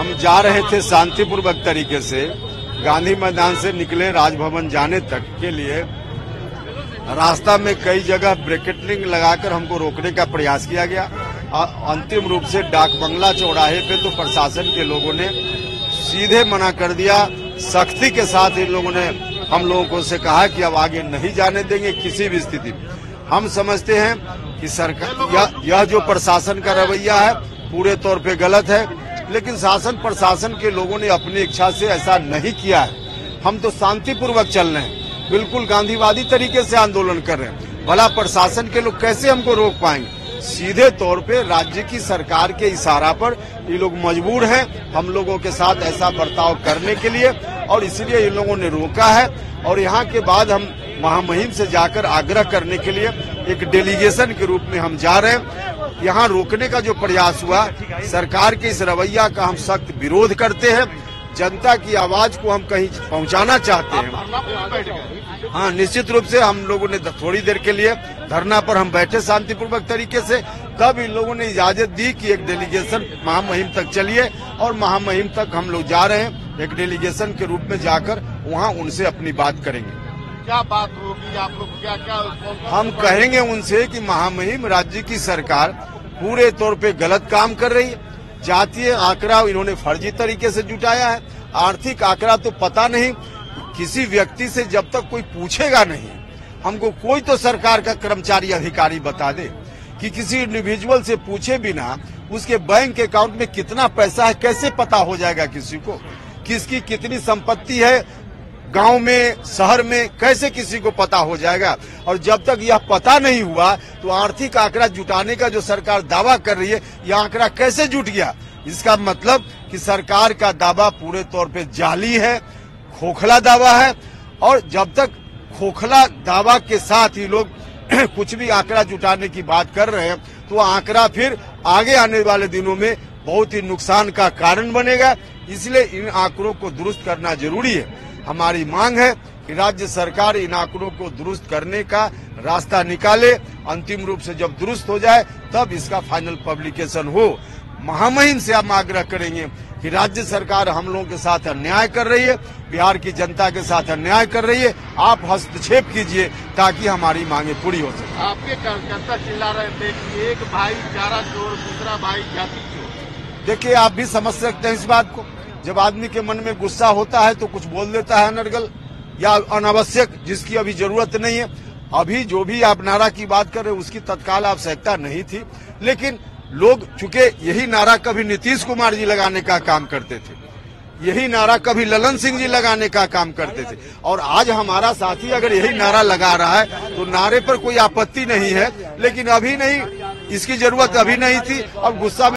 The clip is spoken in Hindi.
हम जा रहे थे शांतिपूर्वक तरीके से, गांधी मैदान से निकले राजभवन जाने तक के लिए रास्ता में कई जगह ब्रैकेटिंग लगाकर हमको रोकने का प्रयास किया गया। अंतिम रूप से डाक बंगला चौराहे पे तो प्रशासन के लोगों ने सीधे मना कर दिया। सख्ती के साथ इन लोगों ने हम लोगों को से कहा कि अब आगे नहीं जाने देंगे किसी भी स्थिति में। हम समझते हैं कि सरकार यह जो प्रशासन का रवैया है पूरे तौर पे गलत है, लेकिन शासन प्रशासन के लोगों ने अपनी इच्छा से ऐसा नहीं किया है। हम तो शांतिपूर्वक चल रहे हैं, बिल्कुल गांधीवादी तरीके से आंदोलन कर रहे हैं। भला प्रशासन के लोग कैसे हमको रोक पाएंगे? सीधे तौर पे राज्य की सरकार के इशारा पर ये लोग मजबूर हैं हम लोगों के साथ ऐसा बर्ताव करने के लिए, और इसलिए इन लोगों ने रोका है। और यहाँ के बाद हम महामहिम से जाकर आग्रह करने के लिए एक डेलीगेशन के रूप में हम जा रहे हैं। यहाँ रोकने का जो प्रयास हुआ, सरकार के इस रवैया का हम सख्त विरोध करते हैं। जनता की आवाज को हम कहीं पहुंचाना चाहते हैं। हाँ, निश्चित रूप से हम लोगों ने थोड़ी देर के लिए धरना पर हम बैठे शांतिपूर्वक तरीके से, तब इन लोगों ने इजाजत दी कि एक डेलीगेशन महामहिम तक चलिए, और महामहिम तक हम लोग जा रहे हैं। एक डेलीगेशन के रूप में जाकर वहाँ उनसे अपनी बात करेंगे। क्या बात होगी, आप लोग क्या हम कहेंगे उनसे कि महामहिम राज्य की सरकार पूरे तौर पे गलत काम कर रही है। जातीय आंकड़ा इन्होंने फर्जी तरीके से जुटाया है। आर्थिक आंकड़ा तो पता नहीं, किसी व्यक्ति से जब तक कोई पूछेगा नहीं, हमको कोई तो सरकार का कर्मचारी अधिकारी बता दे कि किसी इंडिविजुअल से पूछे बिना उसके बैंक अकाउंट में कितना पैसा है, कैसे पता हो जाएगा किसी को? किसकी कितनी संपत्ति है गांव में, शहर में, कैसे किसी को पता हो जाएगा? और जब तक यह पता नहीं हुआ तो आर्थिक आंकड़ा जुटाने का जो सरकार दावा कर रही है, यह आंकड़ा कैसे जुट गया? इसका मतलब कि सरकार का दावा पूरे तौर पे जाली है, खोखला दावा है। और जब तक खोखला दावा के साथ ही लोग कुछ भी आंकड़ा जुटाने की बात कर रहे हैं, तो आंकड़ा फिर आगे आने वाले दिनों में बहुत ही नुकसान का कारण बनेगा। इसलिए इन आंकड़ों को दुरुस्त करना जरूरी है। हमारी मांग है कि राज्य सरकार इन आंकड़ों को दुरुस्त करने का रास्ता निकाले। अंतिम रूप से जब दुरुस्त हो जाए तब इसका फाइनल पब्लिकेशन हो। महामहिम से हम आग्रह करेंगे कि राज्य सरकार हम लोगों के साथ अन्याय कर रही है, बिहार की जनता के साथ अन्याय कर रही है। आप हस्तक्षेप कीजिए ताकि हमारी मांगे पूरी हो सके। आपके कार्यकर्ता चिल्ला रहे थे कि एक भाई चारा चोर, दूसरा भाई जाति चोर। देखिए, आप भी समझ सकते हैं इस बात को। जब आदमी के मन में गुस्सा होता है तो कुछ बोल देता है अनर्गल या अनावश्यक, जिसकी अभी जरूरत नहीं है। अभी जो भी आप नारा की बात कर रहे हैं उसकी तत्काल आवश्यकता नहीं थी, लेकिन लोग चूंकि यही नारा कभी नीतीश कुमार जी लगाने का काम करते थे, यही नारा कभी ललन सिंह जी लगाने का काम करते थे, और आज हमारा साथी अगर यही नारा लगा रहा है तो नारे पर कोई आपत्ति नहीं है। लेकिन अभी नहीं, इसकी जरूरत अभी नहीं थी। अब गुस्सा